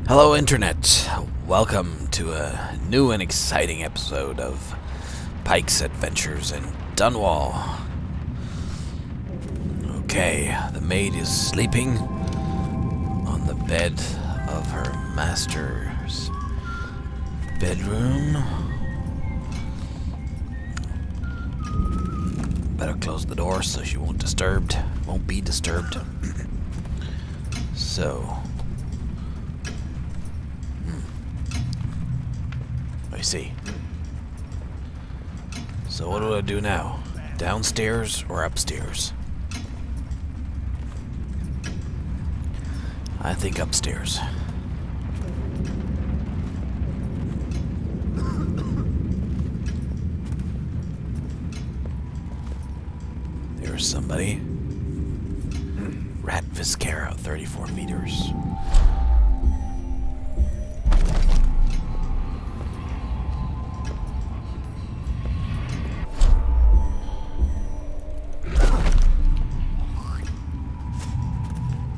Hello Internet, welcome to a new and exciting episode of Pike's Adventures in Dunwall. Okay, the maid is sleeping on the bed of her master's bedroom. Better close the door so she won't be disturbed. So I see. So what do I do now? Downstairs or upstairs? I think upstairs. There's somebody. Rat Viscera, 34 meters.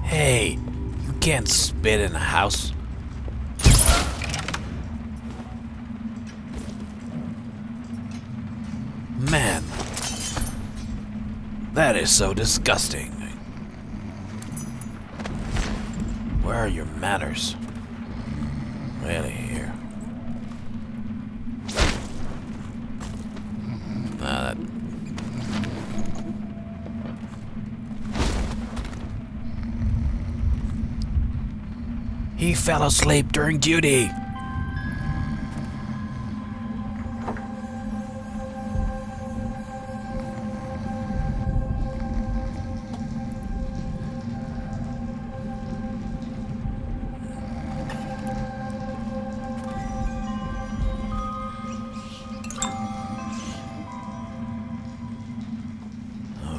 Hey, you can't spit in a house. Man, that is so disgusting. Where are your manners? Really, here. He fell asleep during duty.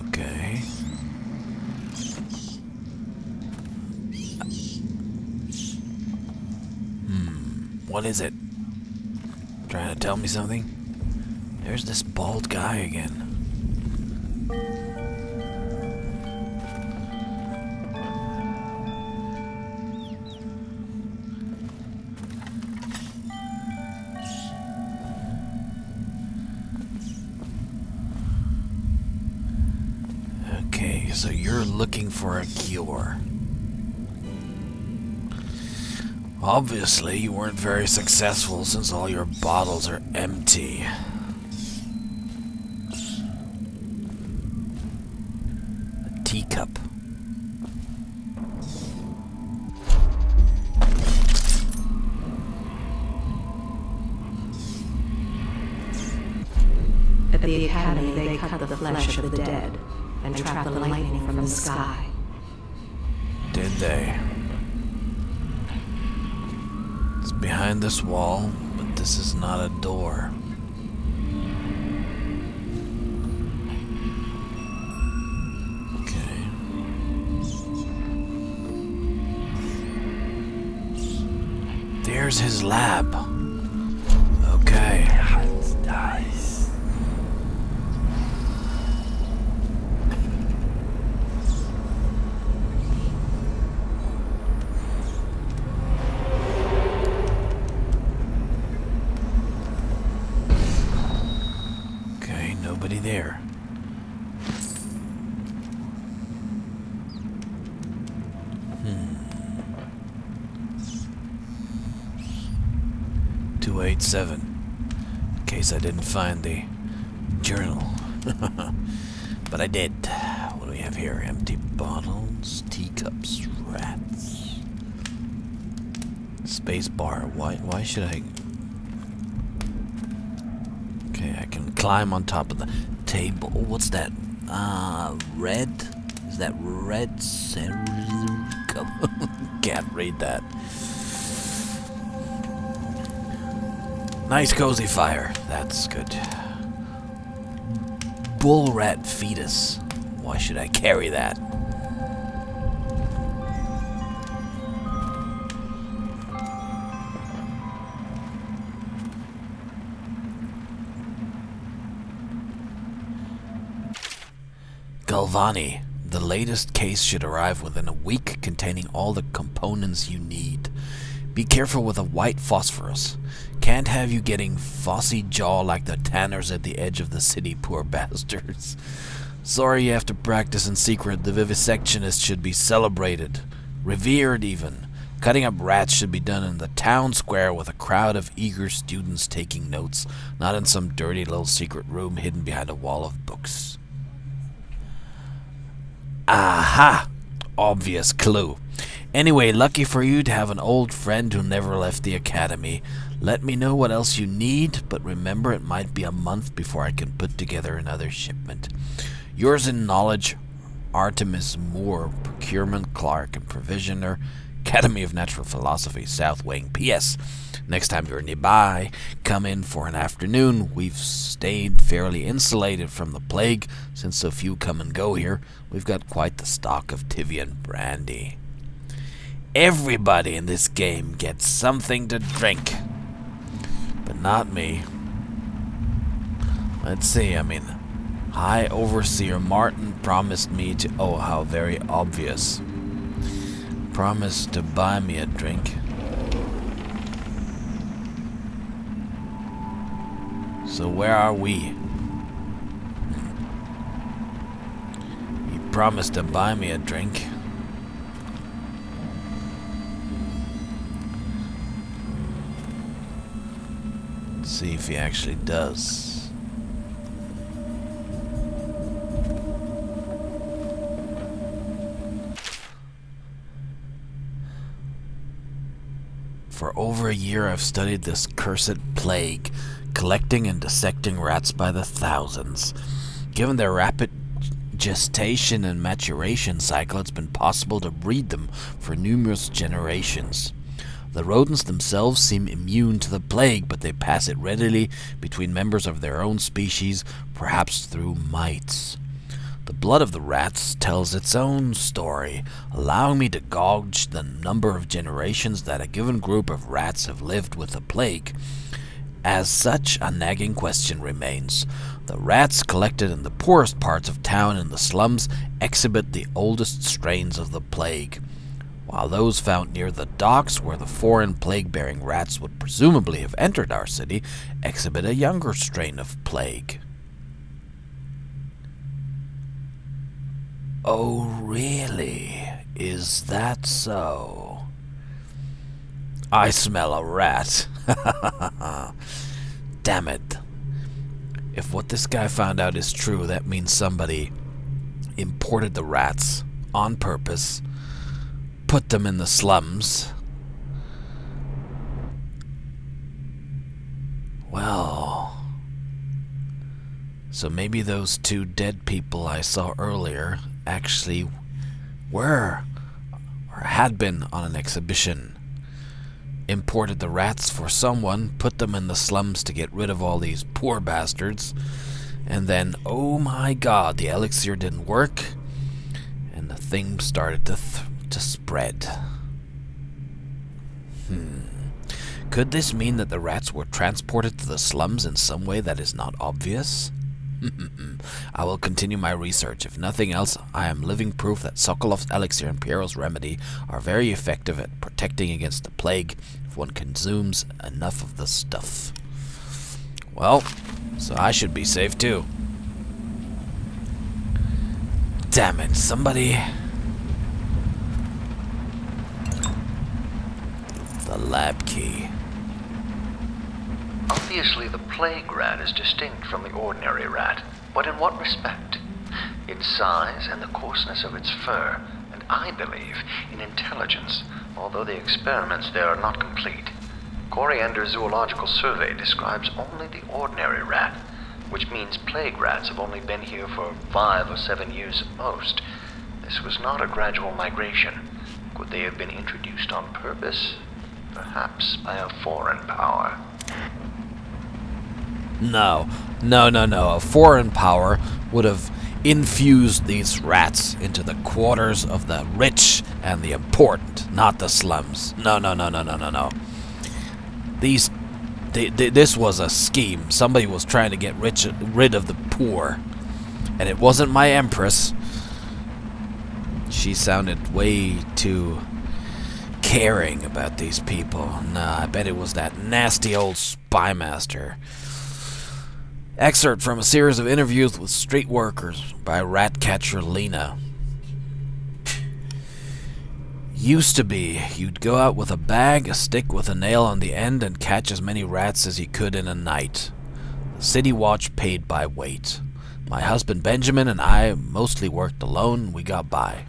Okay. What is it? Trying to tell me something? There's this bald guy again. Okay, so you're looking for a cure. Obviously, you weren't very successful since all your bottles are empty. A teacup. At the Academy, they cut the flesh of the dead and trap the lightning from the sky. Did they? Behind this wall, but this is not a door. Okay. There's his lab. Okay. Nobody there. $287. In case I didn't find the journal. But I did. What do we have here? Empty bottles, teacups, rats. Space bar. Why should I... Okay, I can climb on top of the table. What's that? Red? Is that red? Can't read that. Nice cozy fire. That's good. Bull rat fetus. Why should I carry that? Galvani. The latest case should arrive within a week, containing all the components you need. Be careful with a white phosphorus. Can't have you getting phossy jaw like the tanners at the edge of the city, poor bastards. Sorry you have to practice in secret. The vivisectionist should be celebrated. Revered, even. Cutting up rats should be done in the town square with a crowd of eager students taking notes, not in some dirty little secret room hidden behind a wall of books. Aha! Obvious clue. Anyway, lucky for you to have an old friend who never left the academy. Let me know what else you need, but remember it might be a month before I can put together another shipment. Yours in knowledge, Artemis Moore, Procurement Clerk and Provisioner, Academy of Natural Philosophy, South Wing. P.S. Next time you're nearby, come in for an afternoon. We've stayed fairly insulated from the plague since so few come and go here. We've got quite the stock of Tivian brandy. Everybody in this game gets something to drink. But not me. Let's see, High Overseer Martin promised me to... Oh, how very obvious. Promised to buy me a drink. So where are we? He promised to buy me a drink. Let's see if he actually does. For over a year I've studied this cursed plague, collecting and dissecting rats by the thousands. Given their rapid gestation and maturation cycle, it's been possible to breed them for numerous generations. The rodents themselves seem immune to the plague, but they pass it readily between members of their own species, perhaps through mites. The blood of the rats tells its own story, allowing me to gauge the number of generations that a given group of rats have lived with the plague. As such, a nagging question remains. The rats collected in the poorest parts of town and the slums exhibit the oldest strains of the plague, while those found near the docks, where the foreign plague-bearing rats would presumably have entered our city, exhibit a younger strain of plague. Oh, really? Is that so? I smell a rat. Damn it. If what this guy found out is true, that means somebody imported the rats on purpose, put them in the slums. Well, so maybe those two dead people I saw earlier actually were or had been on an exhibition. Imported the rats for someone, put them in the slums to get rid of all these poor bastards, and then, oh my god, the elixir didn't work, and the thing started to spread. Could this mean that the rats were transported to the slums in some way that is not obvious? I will continue my research. If nothing else, I am living proof that Sokolov's elixir and Piero's remedy are very effective at protecting against the plague if one consumes enough of the stuff. Well, so I should be safe too. Damn it, somebody... The lab key. Obviously, the plague rat is distinct from the ordinary rat, but in what respect? Its size and the coarseness of its fur, and I believe in intelligence, although the experiments there are not complete. Coriander's zoological survey describes only the ordinary rat, which means plague rats have only been here for 5 or 7 years at most. This was not a gradual migration. Could they have been introduced on purpose? Perhaps by a foreign power. No. A foreign power would have infused these rats into the quarters of the rich and the important, not the slums. No. This was a scheme. Somebody was trying to get rid of the poor. And it wasn't my empress. She sounded way too caring about these people. Nah, I bet it was that nasty old spymaster. Excerpt from a series of interviews with street workers by rat catcher Lena. Used to be, you'd go out with a bag, a stick with a nail on the end, and catch as many rats as you could in a night. The city watch paid by weight. My husband Benjamin and I mostly worked alone, we got by.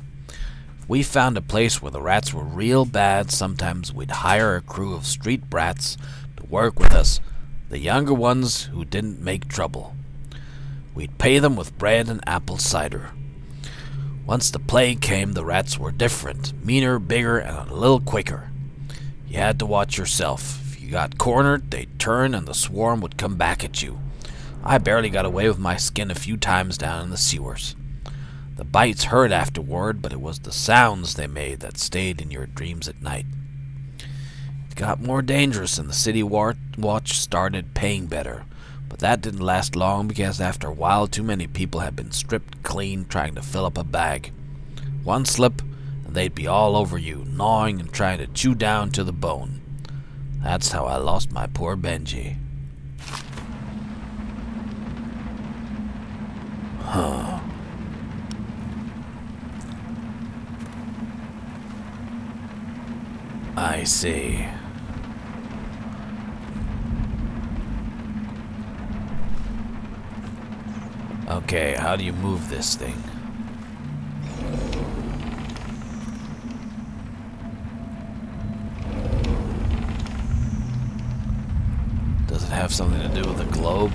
If we found a place where the rats were real bad, sometimes we'd hire a crew of street brats to work with us, the younger ones who didn't make trouble. We'd pay them with bread and apple cider. Once the plague came, the rats were different, meaner, bigger, and a little quicker. You had to watch yourself. If you got cornered, they'd turn and the swarm would come back at you. I barely got away with my skin a few times down in the sewers. The bites hurt afterward, but it was the sounds they made that stayed in your dreams at night. It got more dangerous and the city watch started paying better. But that didn't last long because after a while too many people had been stripped clean trying to fill up a bag. One slip and they'd be all over you, gnawing and trying to chew down to the bone. That's how I lost my poor Benji. Huh. I see. Okay, how do you move this thing? Does it have something to do with the globe?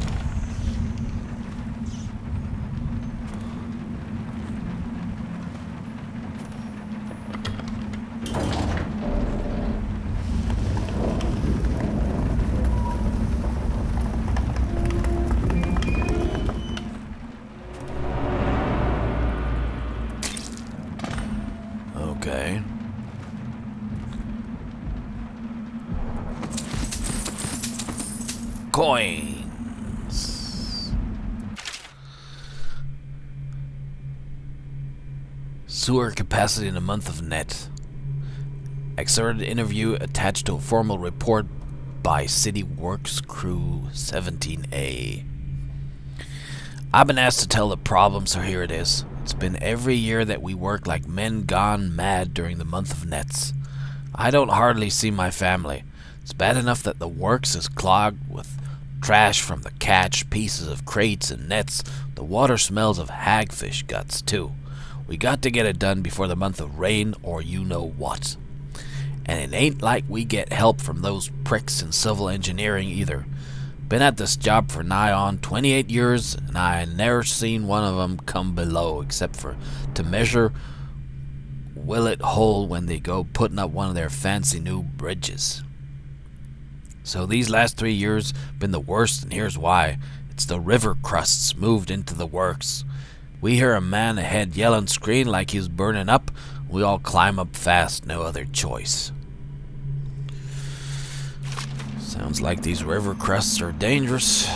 Okay. Coins. Sewer capacity in a month of net. Excerpted interview attached to a formal report by City Works Crew 17A. I've been asked to tell the problem, so here it is. It's been every year that we work like men gone mad during the month of nets. I don't hardly see my family. It's bad enough that the works is clogged with trash from the catch, pieces of crates and nets. The water smells of hagfish guts, too. We got to get it done before the month of rain or you know what. And it ain't like we get help from those pricks in civil engineering either. Been at this job for nigh on 28 years, and I never seen one of 'em come below except for to measure will it hold when they go putting up one of their fancy new bridges. So these last 3 years been the worst, and here's why. It's the river crusts moved into the works. We hear a man ahead yell and scream like he's burning up. We all climb up fast, no other choice. Sounds like these river crusts are dangerous.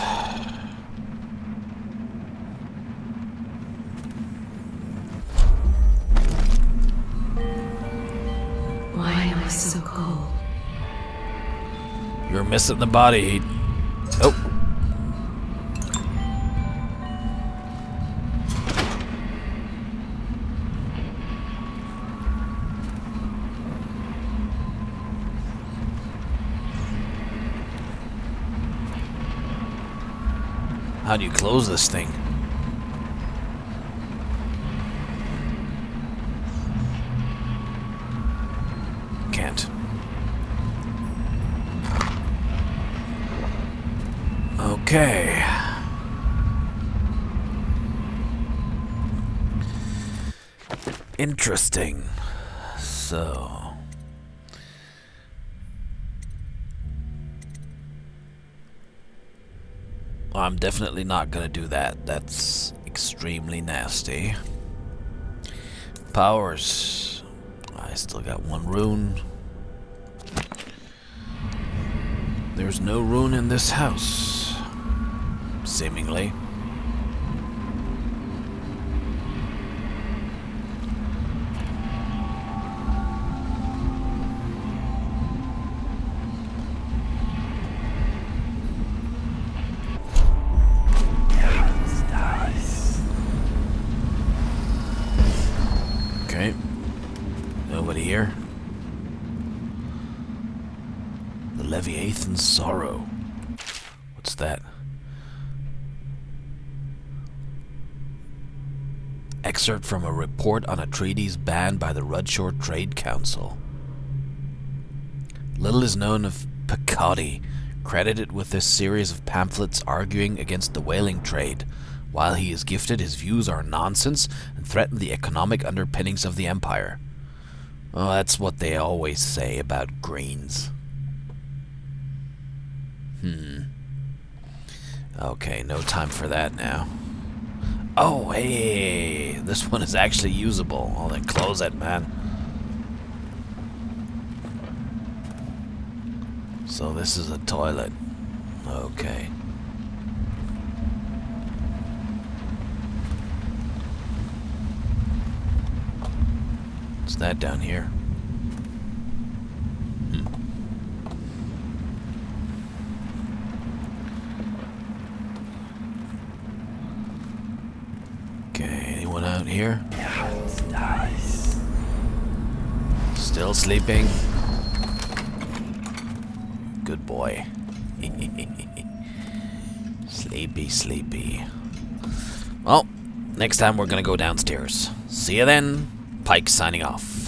Why am I so cold? You're missing the body heat. Oh. How do you close this thing? Can't. Okay. Interesting. So... I'm definitely not gonna do that. That's extremely nasty. Powers. I still got one rune. There's no rune in this house. Seemingly. Leviathan's sorrow. What's that? Excerpt from a report on a treaties banned by the Rudshore Trade Council. Little is known of Picotti, credited with this series of pamphlets arguing against the whaling trade. While he is gifted, his views are nonsense and threaten the economic underpinnings of the empire. Oh, that's what they always say about Greens. Okay, no time for that now. Oh, hey, this one is actually usable. Oh, then close it, man. So this is a toilet. Okay. What's that down here? Okay, anyone out here? Nice. Still sleeping? Good boy. Sleepy, sleepy. Well, next time we're gonna go downstairs. See you then. Pike signing off.